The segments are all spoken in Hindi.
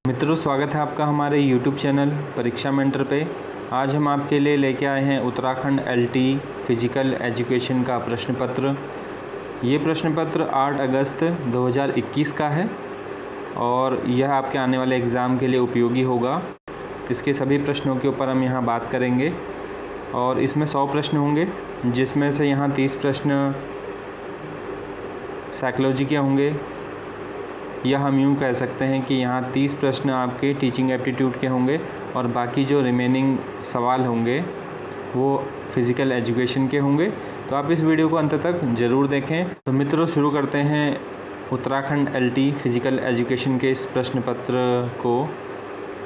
मित्रों, स्वागत है आपका हमारे YouTube चैनल परीक्षा मेंटर पे। आज हम आपके लिए लेके आए हैं उत्तराखंड LT फिजिकल एजुकेशन का प्रश्न पत्र। ये प्रश्न पत्र 8 अगस्त 2021 का है और यह आपके आने वाले एग्ज़ाम के लिए उपयोगी होगा। इसके सभी प्रश्नों के ऊपर हम यहाँ बात करेंगे और इसमें 100 प्रश्न होंगे, जिसमें से यहाँ 30 प्रश्न साइकोलॉजी के होंगे, या हम यूँ कह सकते हैं कि यहाँ 30 प्रश्न आपके टीचिंग एप्टीट्यूड के होंगे और बाकी जो रिमेनिंग सवाल होंगे वो फिज़िकल एजुकेशन के होंगे। तो आप इस वीडियो को अंत तक ज़रूर देखें। तो मित्रों, शुरू करते हैं उत्तराखंड LT फिज़िकल एजुकेशन के इस प्रश्न पत्र को।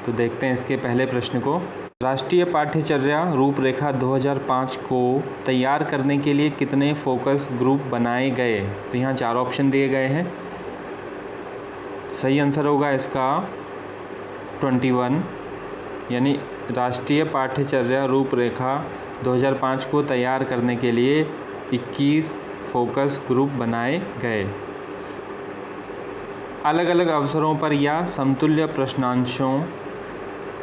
तो देखते हैं इसके पहले प्रश्न को। राष्ट्रीय पाठ्यचर्या रूपरेखा 2005 को तैयार करने के लिए कितने फोकस ग्रुप बनाए गए? तो यहाँ 4 ऑप्शन दिए गए हैं। सही आंसर होगा इसका 21, यानी राष्ट्रीय पाठ्यचर्या रूपरेखा 2005 को तैयार करने के लिए 21 फोकस ग्रुप बनाए गए। अलग अलग अवसरों पर या समतुल्य प्रश्नांशों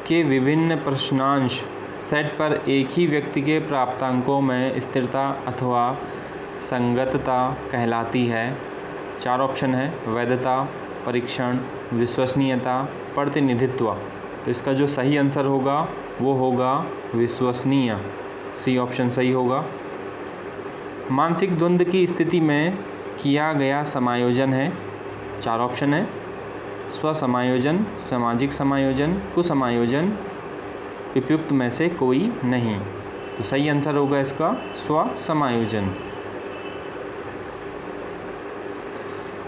के विभिन्न प्रश्नांश सेट पर एक ही व्यक्ति के प्राप्तांकों में स्थिरता अथवा संगतता कहलाती है। 4 ऑप्शन है: वैधता, परीक्षण, विश्वसनीयता, प्रतिनिधित्व। तो इसका जो सही आंसर होगा वो होगा विश्वसनीय। सी ऑप्शन सही होगा। मानसिक द्वंद्व की स्थिति में किया गया समायोजन है। 4 ऑप्शन है: स्वसमायोजन, सामाजिक समायोजन, कुसमायोजन, उपयुक्त में से कोई नहीं। तो सही आंसर होगा इसका स्वसमायोजन।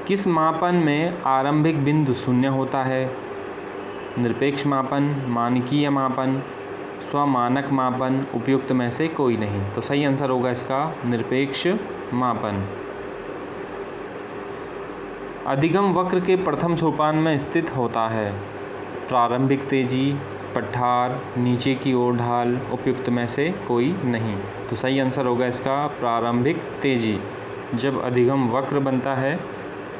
किस मापन में आरंभिक बिंदु शून्य होता है? निरपेक्ष मापन, मानकीय मापन, स्वमानक मापन, उपयुक्त में से कोई नहीं। तो सही आंसर होगा इसका निरपेक्ष मापन। अधिगम वक्र के प्रथम सोपान में स्थित होता है। प्रारंभिक तेजी, पठार, नीचे की ओर ढाल, उपयुक्त में से कोई नहीं। तो सही आंसर होगा इसका प्रारंभिक तेजी। जब अधिगम वक्र बनता है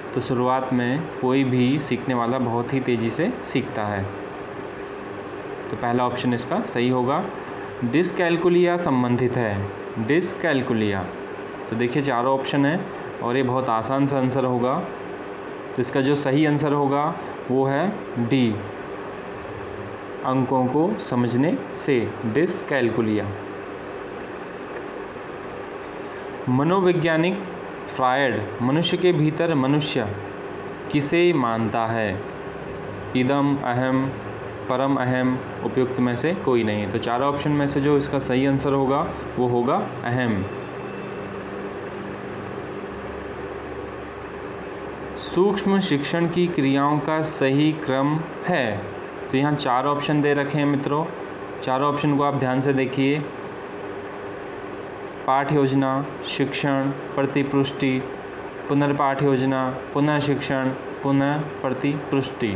तो शुरुआत में कोई भी सीखने वाला बहुत ही तेज़ी से सीखता है। तो पहला ऑप्शन इसका सही होगा। डिसकैलकुलिया संबंधित है। डिसकैलकुलिया, तो देखिए 4 ऑप्शन है और ये बहुत आसान सा आंसर होगा। तो इसका जो सही आंसर होगा वो है डी, अंकों को समझने से। डिसकैलकुलिया। मनोवैज्ञानिक फ्रायड मनुष्य के भीतर मनुष्य किसे मानता है? इदम, अहम, परम अहम, उपयुक्त में से कोई नहीं। तो 4 ऑप्शन में से जो इसका सही आंसर होगा वो होगा अहम। सूक्ष्म शिक्षण की क्रियाओं का सही क्रम है। तो यहाँ 4 ऑप्शन दे रखे हैं मित्रों। 4 ऑप्शन को आप ध्यान से देखिए। पाठ योजना, शिक्षण, प्रतिपुष्टि, पुनर्पाठ योजना, पुनः शिक्षण, पुनः प्रतिपुष्टि।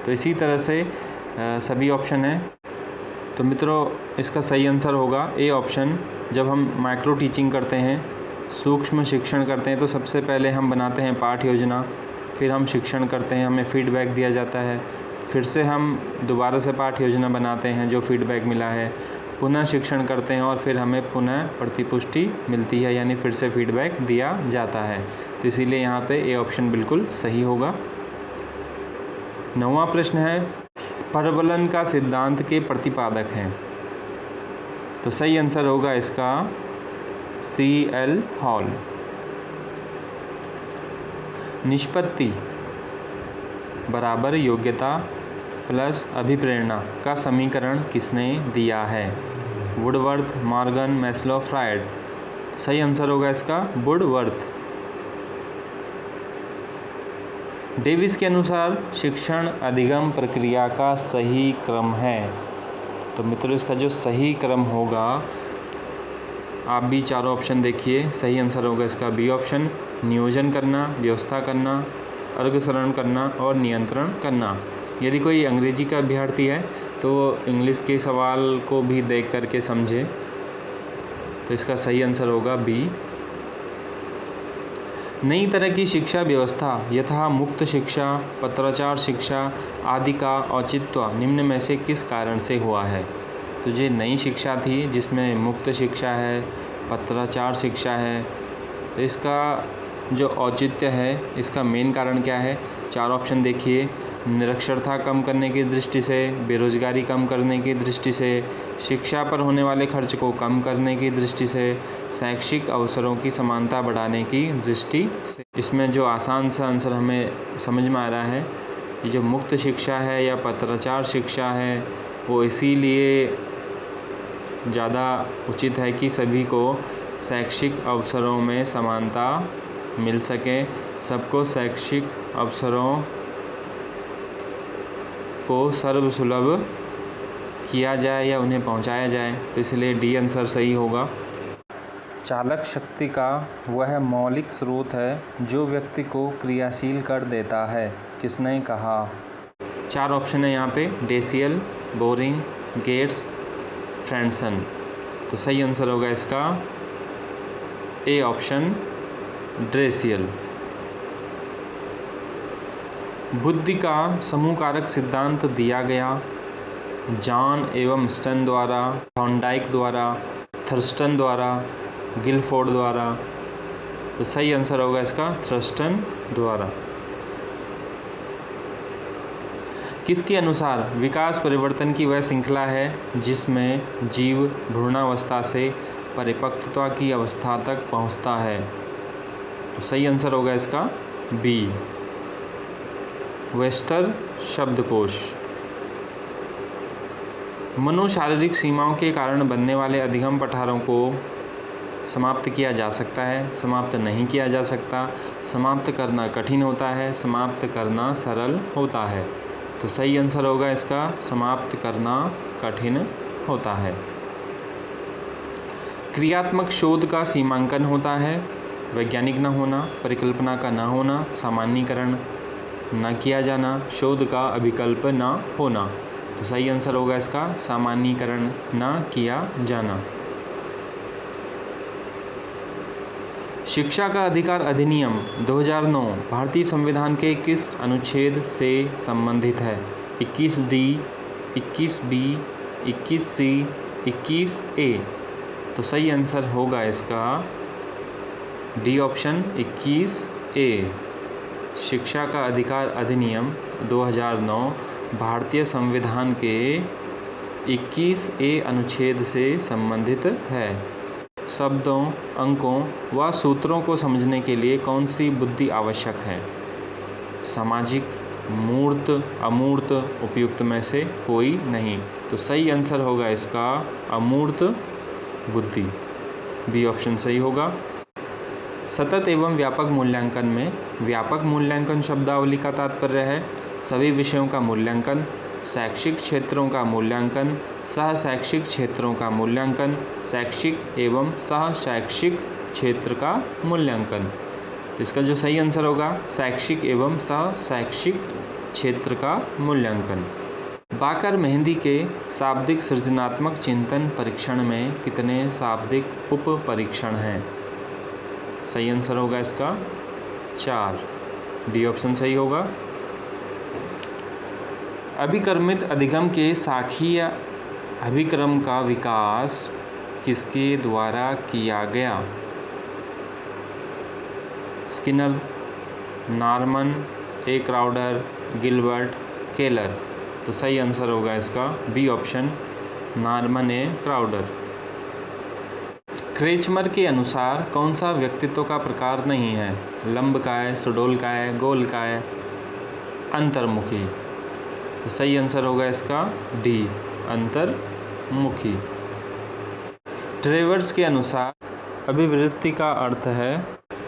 तो इसी तरह से सभी ऑप्शन हैं। तो मित्रों, इसका सही आंसर होगा ए ऑप्शन। जब हम माइक्रो टीचिंग करते हैं, सूक्ष्म शिक्षण करते हैं, तो सबसे पहले हम बनाते हैं पाठ योजना, फिर हम शिक्षण करते हैं, हमें फीडबैक दिया जाता है, फिर से हम दोबारा से पाठ योजना बनाते हैं जो फीडबैक मिला है, पुनः शिक्षण करते हैं और फिर हमें पुनः प्रतिपुष्टि मिलती है, यानी फिर से फीडबैक दिया जाता है। तो इसीलिए यहाँ पे ए ऑप्शन बिल्कुल सही होगा। 9वां प्रश्न है, परवलन का सिद्धांत के प्रतिपादक हैं। तो सही आंसर होगा इसका CL हॉल। निष्पत्ति बराबर योग्यता प्लस अभिप्रेरणा का समीकरण किसने दिया है? Woodworth, Morgan, Maslow, Freud. सही आंसर होगा इसका वुडवर्थ। डेविस के अनुसार शिक्षण अधिगम प्रक्रिया का सही क्रम है। तो मित्रों, इसका जो सही क्रम होगा, आप भी 4 ऑप्शन देखिए। सही आंसर होगा इसका बी ऑप्शन, नियोजन करना, व्यवस्था करना, अर्गसरण करना और नियंत्रण करना। यदि कोई अंग्रेजी का अभ्यर्थी है तो इंग्लिश के सवाल को भी देख करके समझे। तो इसका सही आंसर होगा बी। नई तरह की शिक्षा व्यवस्था यथा मुक्त शिक्षा, पत्राचार शिक्षा आदि का औचित्य निम्न में से किस कारण से हुआ है? तो ये नई शिक्षा थी जिसमें मुक्त शिक्षा है, पत्राचार शिक्षा है, तो इसका जो औचित्य है, इसका मेन कारण क्या है? 4 ऑप्शन देखिए। निरक्षरता कम करने की दृष्टि से, बेरोजगारी कम करने की दृष्टि से, शिक्षा पर होने वाले खर्च को कम करने की दृष्टि से, शैक्षिक अवसरों की समानता बढ़ाने की दृष्टि से। इसमें जो आसान सा आंसर हमें समझ में आ रहा है, ये जो मुक्त शिक्षा है या पत्राचार शिक्षा है वो इसीलिए ज़्यादा उचित है कि सभी को शैक्षिक अवसरों में समानता मिल सके, सबको शैक्षिक अवसरों को सर्वसुलभ किया जाए या उन्हें पहुंचाया जाए, तो इसलिए डी आंसर सही होगा। चालक शक्ति का वह मौलिक स्रोत है जो व्यक्ति को क्रियाशील कर देता है, किसने कहा? 4 ऑप्शन है यहाँ पे, डेसियल, बोरिंग, गेट्स, फ्रेंसन। तो सही आंसर होगा इसका ए ऑप्शन, ड्रेसियल। बुद्धि का समूह कारक सिद्धांत दिया गया जॉन एवं स्टन द्वारा, थॉर्नडाइक द्वारा, थर्स्टन द्वारा, गिलफोर्ड द्वारा। तो सही आंसर होगा इसका थर्स्टन द्वारा। किसके अनुसार विकास परिवर्तन की वह श्रृंखला है जिसमें जीव भ्रूणावस्था से परिपक्वता की अवस्था तक पहुंचता है? तो सही आंसर होगा इसका बी, वेस्टर शब्दकोश। मनोशारीरिक सीमाओं के कारण बनने वाले अधिगम पठारों को समाप्त किया जा सकता है, समाप्त नहीं किया जा सकता, समाप्त करना कठिन होता है, समाप्त करना सरल होता है। तो सही आंसर होगा इसका समाप्त करना कठिन होता है। क्रियात्मक शोध का सीमांकन होता है वैज्ञानिक न होना, परिकल्पना का न होना, सामान्यीकरण न किया जाना, शोध का अभिकल्प न होना। तो सही आंसर होगा इसका सामान्यीकरण न किया जाना। शिक्षा का अधिकार अधिनियम 2009 भारतीय संविधान के किस अनुच्छेद से संबंधित है? 21D, 21B, 21C, 21A। तो सही आंसर होगा इसका डी ऑप्शन, 21A। शिक्षा का अधिकार अधिनियम 2009 भारतीय संविधान के 21A अनुच्छेद से संबंधित है। शब्दों, अंकों व सूत्रों को समझने के लिए कौन सी बुद्धि आवश्यक है? सामाजिक, मूर्त, अमूर्त, उपयुक्त में से कोई नहीं। तो सही आंसर होगा इसका अमूर्त बुद्धि, बी ऑप्शन सही होगा। सतत एवं व्यापक मूल्यांकन में व्यापक मूल्यांकन शब्दावली का तात्पर्य है सभी विषयों का मूल्यांकन, शैक्षिक क्षेत्रों का मूल्यांकन, सह शैक्षिक क्षेत्रों का मूल्यांकन, शैक्षिक एवं सह शैक्षिक क्षेत्र का मूल्यांकन। तो इसका जो सही आंसर होगा शैक्षिक एवं सह शैक्षिक क्षेत्र का मूल्यांकन। बाकर मेहंदी के शाब्दिक सृजनात्मक चिंतन परीक्षण में कितने शाब्दिक उप परीक्षण हैं? सही आंसर होगा इसका 4, डी ऑप्शन सही होगा। अभिक्रमित अधिगम के शाखीय अभिक्रम का विकास किसके द्वारा किया गया? स्किनर, नॉर्मन, ए क्राउडर, गिलबर्ट, केलर। तो सही आंसर होगा इसका बी ऑप्शन, नॉर्मन ए क्राउडर। क्रेचमर के अनुसार कौन सा व्यक्तित्व का प्रकार नहीं है? लंबकाय, सुडोलकाय, गोलकाय, अंतर्मुखी। तो सही आंसर होगा इसका डी, अंतर्मुखी। ट्रेवर्स के अनुसार अभिवृत्ति का अर्थ है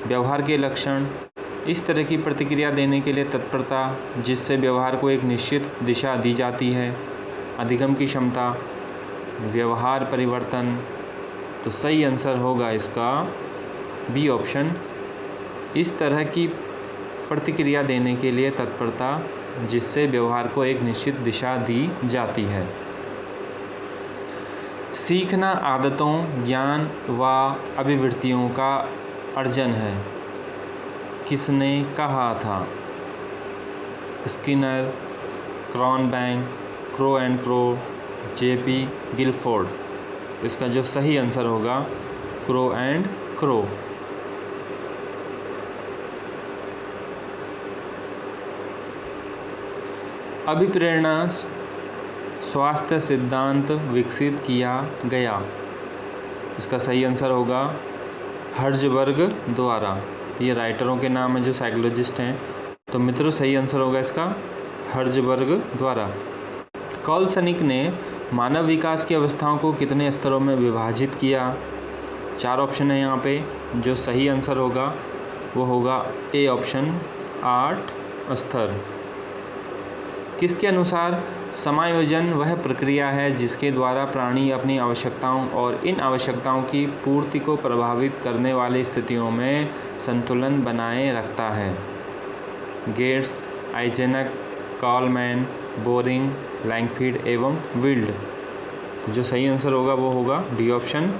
व्यवहार के लक्षण, इस तरह की प्रतिक्रिया देने के लिए तत्परता जिससे व्यवहार को एक निश्चित दिशा दी जाती है, अधिगम की क्षमता, व्यवहार परिवर्तन। तो सही आंसर होगा इसका बी ऑप्शन, इस तरह की प्रतिक्रिया देने के लिए तत्परता जिससे व्यवहार को एक निश्चित दिशा दी जाती है। सीखना आदतों, ज्ञान व अभिवृत्तियों का अर्जन है। किसने कहा था? Skinner, Cronbach, Crow and Crow, JP Guilford. तो इसका जो सही आंसर होगा क्रो एंड क्रो। अभिप्रेरणा स्वास्थ्य सिद्धांत विकसित किया गया। इसका सही आंसर होगा हर्ज़बर्ग द्वारा। ये राइटरों के नाम हैं जो साइकोलॉजिस्ट हैं। तो मित्रों सही आंसर होगा इसका हर्ज़बर्ग द्वारा। कॉलसनिक ने मानव विकास की अवस्थाओं को कितने स्तरों में विभाजित किया? 4 ऑप्शन है यहाँ पे। जो सही आंसर होगा वो होगा ए ऑप्शन 8 स्तर। किसके अनुसार समायोजन वह प्रक्रिया है जिसके द्वारा प्राणी अपनी आवश्यकताओं और इन आवश्यकताओं की पूर्ति को प्रभावित करने वाली स्थितियों में संतुलन बनाए रखता है? गेट्स, आइजेनक, कॉलमैन, बोरिंग, लैंगफील्ड एवं विल्ड। तो जो सही आंसर होगा वो होगा डी ऑप्शन।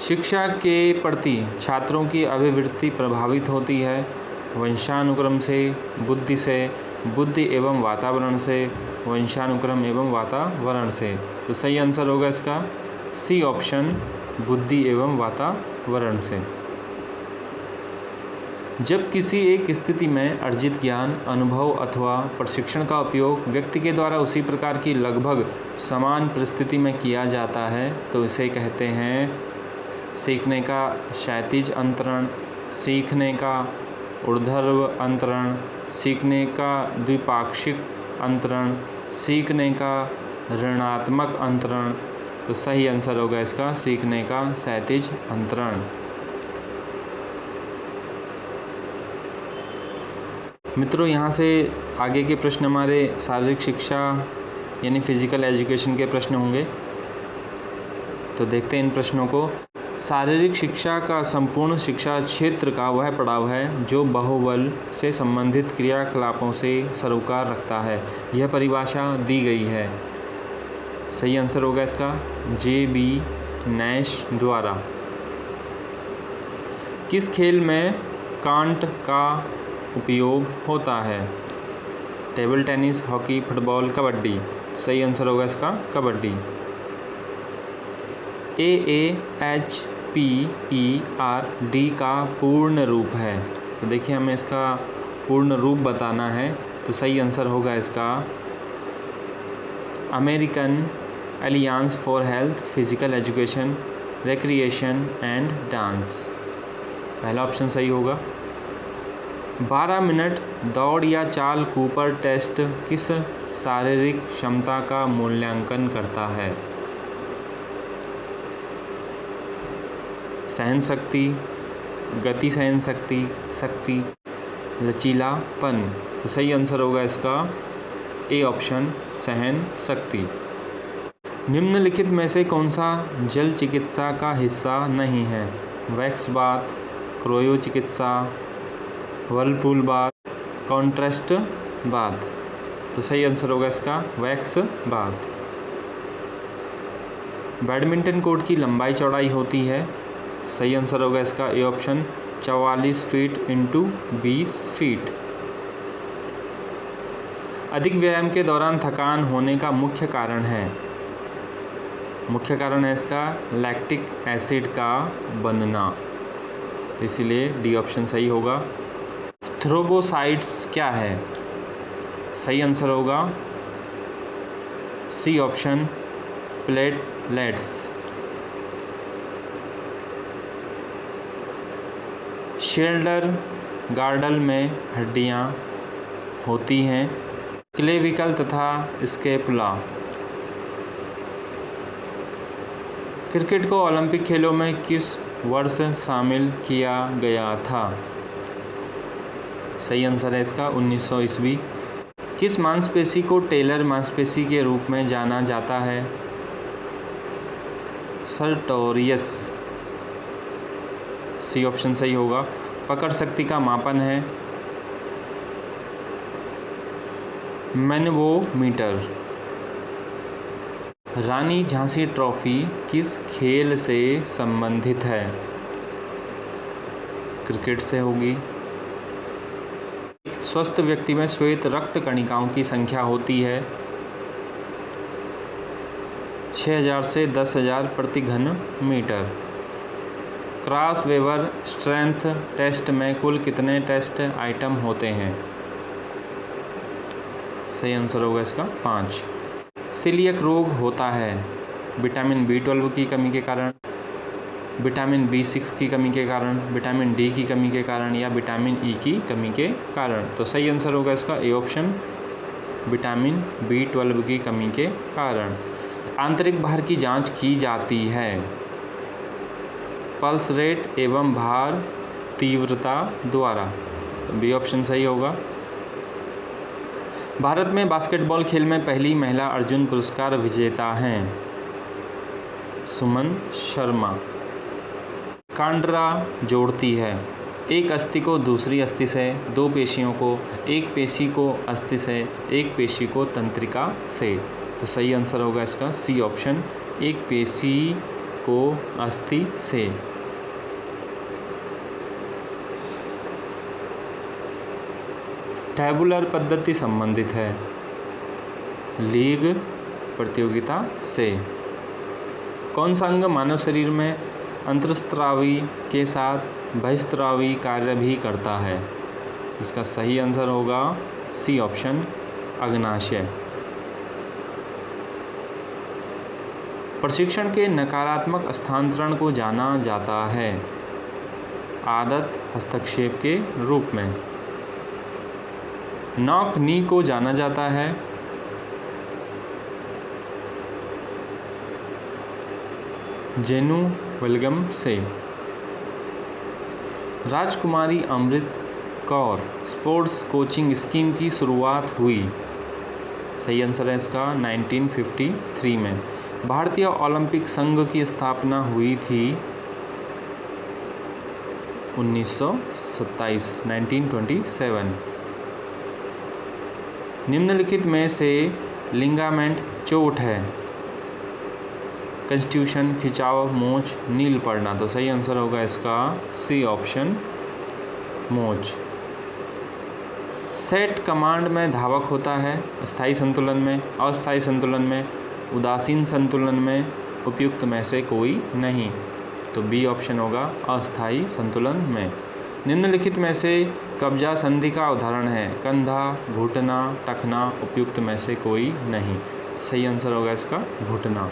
शिक्षा के प्रति छात्रों की अभिवृत्ति प्रभावित होती है वंशानुक्रम से, बुद्धि से, बुद्धि एवं वातावरण से, वंशानुक्रम एवं वातावरण से। तो सही आंसर होगा इसका सी ऑप्शन, बुद्धि एवं वातावरण से। जब किसी एक स्थिति में अर्जित ज्ञान, अनुभव अथवा प्रशिक्षण का उपयोग व्यक्ति के द्वारा उसी प्रकार की लगभग समान परिस्थिति में किया जाता है तो इसे कहते हैं सीखने का क्षैतिज अंतरण, सीखने का ऊर्ध्व अंतरण, सीखने का द्विपाक्षिक अंतरण, सीखने का ऋणात्मक अंतरण। तो सही आंसर होगा इसका सीखने का क्षैतिज अंतरण। मित्रों यहाँ से आगे के प्रश्न हमारे शारीरिक शिक्षा यानी फिजिकल एजुकेशन के प्रश्न होंगे। तो देखते हैं इन प्रश्नों को। शारीरिक शिक्षा का संपूर्ण शिक्षा क्षेत्र का वह पड़ाव है जो बाहुबल से संबंधित क्रियाकलापों से सरोकार रखता है। यह परिभाषा दी गई है। सही आंसर होगा इसका जे.बी. नैश द्वारा। किस खेल में कांट का उपयोग होता है? Table tennis, hockey, football, kabaddi. सही आंसर होगा इसका कबड्डी। AAHPERD का पूर्ण रूप है। तो देखिए हमें इसका पूर्ण रूप बताना है। तो सही आंसर होगा इसका American Alliance for health, physical education, recreation and dance. पहला ऑप्शन सही होगा। 12 मिनट दौड़ या चाल कूपर टेस्ट किस शारीरिक क्षमता का मूल्यांकन करता है? सहन शक्ति, गति सहन शक्ति, शक्ति, लचीलापन। तो सही आंसर होगा इसका ए ऑप्शन सहन शक्ति। निम्नलिखित में से कौन सा जल चिकित्सा का हिस्सा नहीं है? वैक्स बाथ, क्रोयो चिकित्सा, वर्लपूल बाथ, कॉन्ट्रास्ट बाथ। तो सही आंसर होगा इसका वैक्स बाथ। बैडमिंटन कोर्ट की लंबाई चौड़ाई होती है। सही आंसर होगा इसका A option 44 feet into 20 feet. अधिक व्यायाम के दौरान थकान होने का मुख्य कारण है? मुख्य कारण है इसका लैक्टिक एसिड का बनना। तो इसीलिए डी ऑप्शन सही होगा। थ्रोम्बोसाइट्स क्या है? सही आंसर होगा C option platelets. Shoulder girdle में हड्डियां होती हैं क्लेविकल तथा स्कैपुला। क्रिकेट को ओलंपिक खेलों में किस वर्ष शामिल किया गया था? सही आंसर है इसका 1900 ईस्वी। किस मांसपेशी को टेलर मांसपेशी के रूप में जाना जाता है? सर्टोरियस। सी ऑप्शन सही होगा। पकड़ शक्ति का मापन है मैनोमीटर। रानी झांसी ट्रॉफी किस खेल से संबंधित है? क्रिकेट से होगी। स्वस्थ व्यक्ति में श्वेत रक्त कणिकाओं की संख्या होती है 6000 से 10,000 प्रति घन metre. Cross weaver strength test में कुल कितने टेस्ट आइटम होते हैं? सही आंसर होगा इसका 5। सीलियक रोग होता है विटामिन B12 की कमी के कारण, विटामिन B6 की कमी के कारण, विटामिन D की कमी के कारण या विटामिन E की कमी के कारण। तो सही आंसर होगा इसका ए ऑप्शन, विटामिन B12 की कमी के कारण। आंतरिक भार की जांच की जाती है पल्स रेट एवं भार तीव्रता द्वारा। बी ऑप्शन सही होगा। भारत में बास्केटबॉल खेल में पहली महिला अर्जुन पुरस्कार विजेता हैं सुमन शर्मा। कांड्रा जोड़ती है एक अस्थि को दूसरी अस्थि से, दो पेशियों को, एक पेशी को अस्थि से, एक पेशी को तंत्रिका से। तो सही आंसर होगा इसका सी ऑप्शन, एक पेशी को अस्थि से। टैबुलर पद्धति संबंधित है लीग प्रतियोगिता से। कौन सा अंग मानव शरीर में अंतःस्रावी के साथ बहिस्रावी कार्य भी करता है? इसका सही आंसर होगा सी ऑप्शन, अग्नाशय। प्रशिक्षण के नकारात्मक स्थानांतरण को जाना जाता है आदत हस्तक्षेप के रूप में। नॉक नी को जाना जाता है जेनु वल्गम से। राजकुमारी Amrit Kaur sports coaching scheme की शुरुआत हुई। सही आंसर है इसका 1953 में। भारतीय ओलंपिक संघ की स्थापना हुई थी 1927। निम्नलिखित में से लिगामेंट चोट है कंस्टिट्यूशन, खिंचाव, मोच, नील पड़ना। तो सही आंसर होगा इसका सी ऑप्शन, मोच। सेट कमांड में धावक होता है स्थायी संतुलन में, अस्थायी संतुलन में, उदासीन संतुलन में उपयुक्त में से कोई नहीं। तो बी ऑप्शन होगा अस्थायी संतुलन में। निम्नलिखित में से कब्जा संधि का उदाहरण है कंधा, घुटना, टखना, उपयुक्त में से कोई नहीं। सही आंसर होगा इसका घुटना।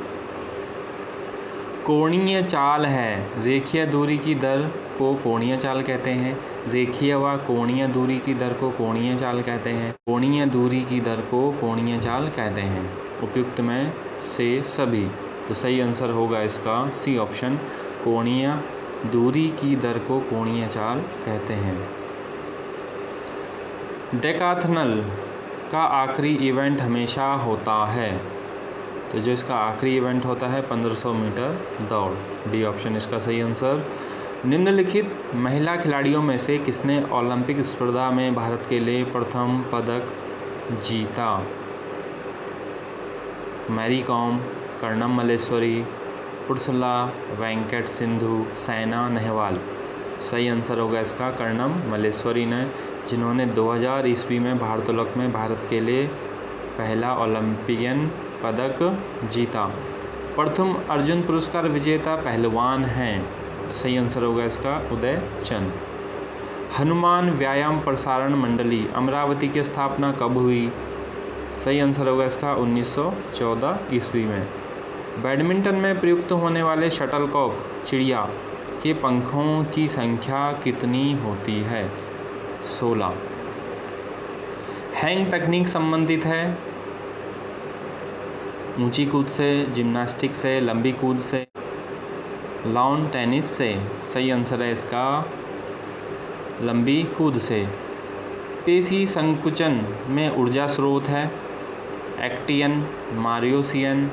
कोणीय चाल है रेखीय दूरी की दर को कोणीय चाल कहते हैं। रेखीय व कोणीय दूरी की दर को कोणीय चाल कहते हैं। कोणीय दूरी की दर को कोणीय चाल कहते हैं। उपयुक्त में से सभी। तो सही आंसर होगा इसका सी ऑप्शन, कोणीय दूरी की दर को कोणीय चाल कहते हैं। डेकाथनल का आखिरी इवेंट हमेशा होता है। तो जो इसका आखिरी इवेंट होता है 1500 मीटर दौड़। डी ऑप्शन इसका सही आंसर। निम्नलिखित महिला खिलाड़ियों में से किसने ओलंपिक स्पर्धा में भारत के लिए प्रथम पदक जीता? मैरी कॉम, कर्णम मल्लेश्वरी, पुरुषला वेंकट सिंधु, साइना नेहवाल। सही आंसर होगा इसका कर्णम मल्लेश्वरी ने, जिन्होंने 2000 ईस्वी में भारोत्तोलक में भारत के लिए पहला ओलंपियन पदक जीता। प्रथम अर्जुन पुरस्कार विजेता पहलवान हैं। सही आंसर होगा इसका उदय चंद। हनुमान व्यायाम प्रसारण मंडली अमरावती की स्थापना कब हुई? सही आंसर होगा इसका 1914 ईस्वी में। बैडमिंटन में प्रयुक्त होने वाले शटलकॉक चिड़िया के पंखों की संख्या कितनी होती है? 16। हैंग तकनीक संबंधित है ऊंची कूद से, जिम्नास्टिक से, लंबी कूद से, लॉन टेनिस से। सही आंसर है इसका लंबी कूद से। पेशी संकुचन में ऊर्जा स्रोत है एक्टियन, मायोसिन,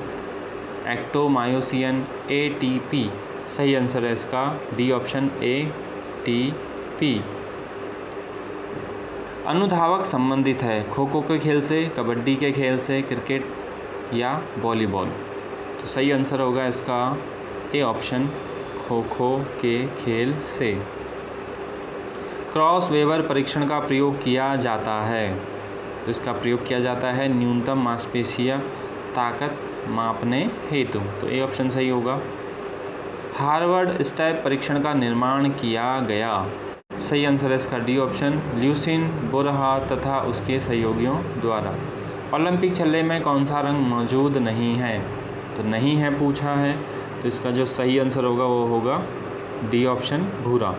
एक्टोमायोसिन, ATP। सही आंसर है इसका डी ऑप्शन, ATP। अनुधावक संबंधित है खो खो के खेल से, कबड्डी के खेल से, क्रिकेट या वॉलीबॉल। तो सही आंसर होगा इसका ए ऑप्शन, खो खो के खेल से। क्रॉस वेबर परीक्षण का प्रयोग किया जाता है? तो इसका प्रयोग किया जाता है न्यूनतम मांसपेशियां ताकत मापने हेतु। तो ए ऑप्शन सही होगा। हार्वर्ड स्टेप परीक्षण का निर्माण किया गया? सही आंसर है इसका डी ऑप्शन, ल्यूसिन बोरहा तथा उसके सहयोगियों द्वारा। ओलंपिक छल्ले में कौन सा रंग मौजूद नहीं है? तो नहीं है पूछा है, तो इसका जो सही आंसर होगा वो होगा डी ऑप्शन, भूरा।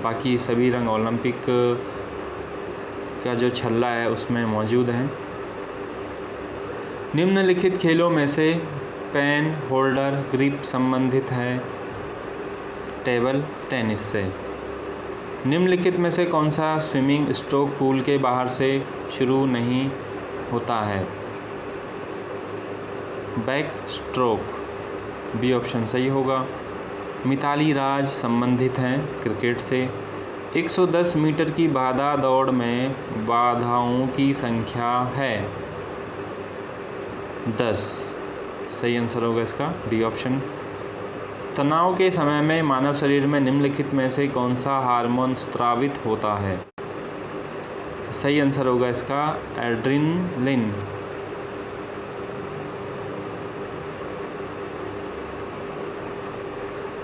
बाकी सभी रंग ओलंपिक का जो छल्ला है उसमें मौजूद हैं। निम्नलिखित खेलों में से पेन होल्डर ग्रिप संबंधित है टेबल टेनिस से? निम्नलिखित में से कौन सा स्विमिंग स्ट्रोक पूल के बाहर से शुरू नहीं होता है? बैक स्ट्रोक, बी ऑप्शन सही होगा। मिताली राज संबंधित हैं क्रिकेट से। 110 मीटर की बाधा दौड़ में बाधाओं की संख्या है 10। सही आंसर होगा इसका डी ऑप्शन। तनाव के समय में मानव शरीर में निम्नलिखित में से कौन सा हार्मोन स्रावित होता है? तो सही आंसर होगा इसका एड्रेनलिन।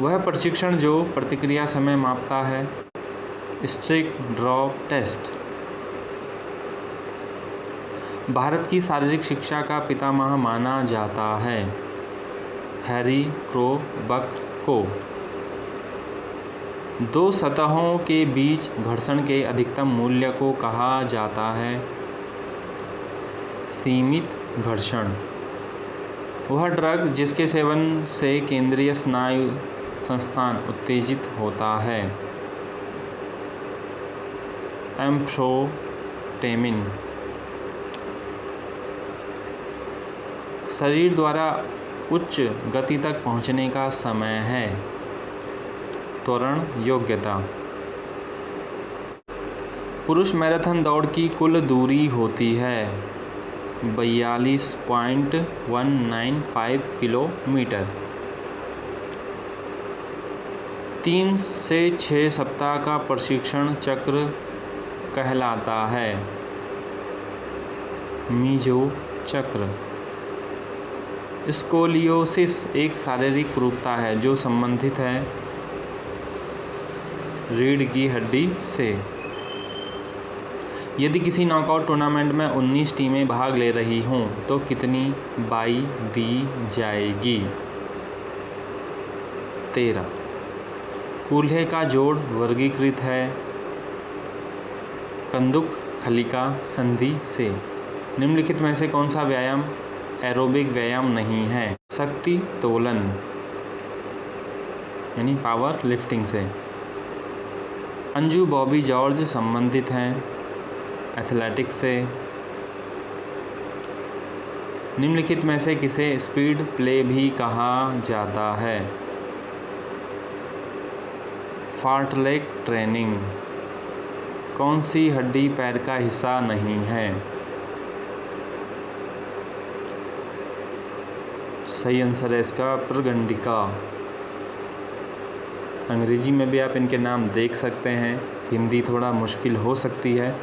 वह प्रशिक्षण जो प्रतिक्रिया समय मापता है? Streak drop test. भारत की शारीरिक शिक्षा का पितामह माना जाता है हैरी क्रोबक को। दो सतहों के बीच घर्षण के अधिकतम मूल्य को कहा जाता है सीमित घर्षण। वह ड्रग जिसके सेवन से केंद्रीय स्नायु संस्थान उत्तेजित होता है एम्फोटेमिन। शरीर द्वारा उच्च गति तक पहुंचने का समय है त्वरण योग्यता। पुरुष मैराथन दौड़ की कुल दूरी होती है 42.195 किलोमीटर। 3 से 6 सप्ताह का प्रशिक्षण चक्र कहलाता है मीजो चक्र। स्कोलियोसिस एक शारीरिक कुरूपता है जो संबंधित है रीढ़ की हड्डी से। यदि किसी नॉकआउट टूर्नामेंट में 19 टीमें भाग ले रही हों तो कितनी बाई दी जाएगी? 13। कूल्हे का जोड़ वर्गीकृत है कंदुक खलिका संधि से। निम्नलिखित में से कौन सा व्यायाम एरोबिक व्यायाम नहीं है? शक्ति तोलन यानी पावर लिफ्टिंग से। अंजू बॉबी जॉर्ज संबंधित हैं एथलेटिक्स से। निम्नलिखित में से किसे स्पीड प्ले भी कहा जाता है? फार्टलेग ट्रेनिंग। कौन सी हड्डी पैर का हिस्सा नहीं है? सही आंसर है इसका प्रगंडिका। अंग्रेजी में भी आप इनके नाम देख सकते हैं, हिंदी थोड़ा मुश्किल हो सकती है।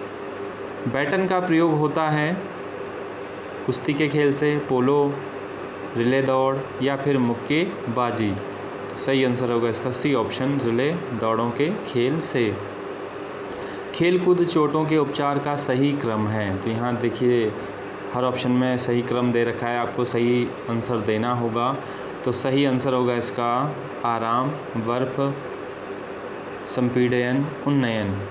बैटन का प्रयोग होता है कुश्ती के खेल से, पोलो, रिले दौड़ या फिर मुक्केबाजी। सही आंसर होगा इसका सी ऑप्शन, रिले दौड़ों के खेल से। खेलकूद चोटों के उपचार का सही क्रम है? तो यहाँ देखिए हर ऑप्शन में सही क्रम दे रखा है, आपको सही आंसर देना होगा। तो सही आंसर होगा इसका आराम, बर्फ, संपीड़न, उन्नयन।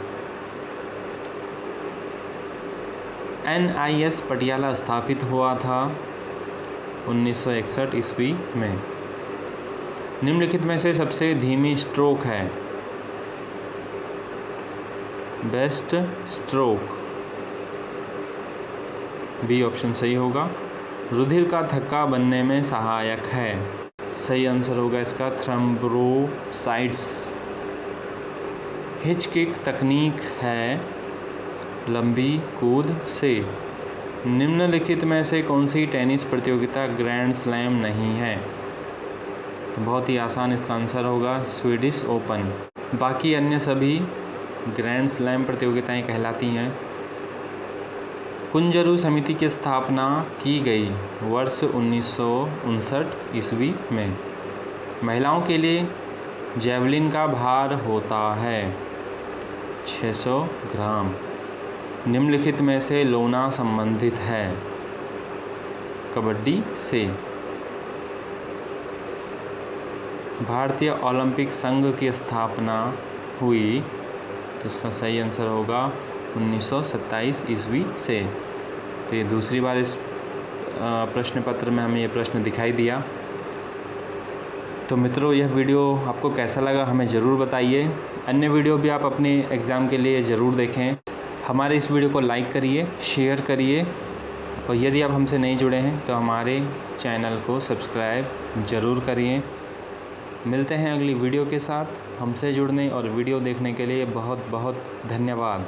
NIS पटियाला स्थापित हुआ था 1961 ईस्वी में। निम्नलिखित में से सबसे धीमी स्ट्रोक है? बेस्ट स्ट्रोक, बी ऑप्शन सही होगा। रुधिर का थक्का बनने में सहायक है? सही आंसर होगा इसका थ्रोम्बोसाइट्स। हिच किक तकनीक है लंबी कूद से। निम्नलिखित में से कौन सी टेनिस प्रतियोगिता ग्रैंड स्लैम नहीं है? तो बहुत ही आसान इसका आंसर होगा स्वीडिश ओपन। बाकी अन्य सभी ग्रैंड स्लैम प्रतियोगिताएं कहलाती हैं। कुंजरू समिति की स्थापना की गई वर्ष 1959 ईस्वी में। महिलाओं के लिए जैवलिन का भार होता है 600 ग्राम। निम्नलिखित में से लोना संबंधित है कबड्डी से। भारतीय ओलंपिक संघ की स्थापना हुई, तो इसका सही आंसर होगा 1927 ईस्वी से। तो ये दूसरी बार इस प्रश्न पत्र में हमें ये प्रश्न दिखाई दिया। तो मित्रों, यह वीडियो आपको कैसा लगा हमें ज़रूर बताइए। अन्य वीडियो भी आप अपने एग्ज़ाम के लिए ज़रूर देखें। हमारे इस वीडियो को लाइक करिए, शेयर करिए, और यदि आप हमसे नहीं जुड़े हैं तो हमारे चैनल को सब्सक्राइब ज़रूर करिए। मिलते हैं अगली वीडियो के साथ। हमसे जुड़ने और वीडियो देखने के लिए बहुत बहुत धन्यवाद।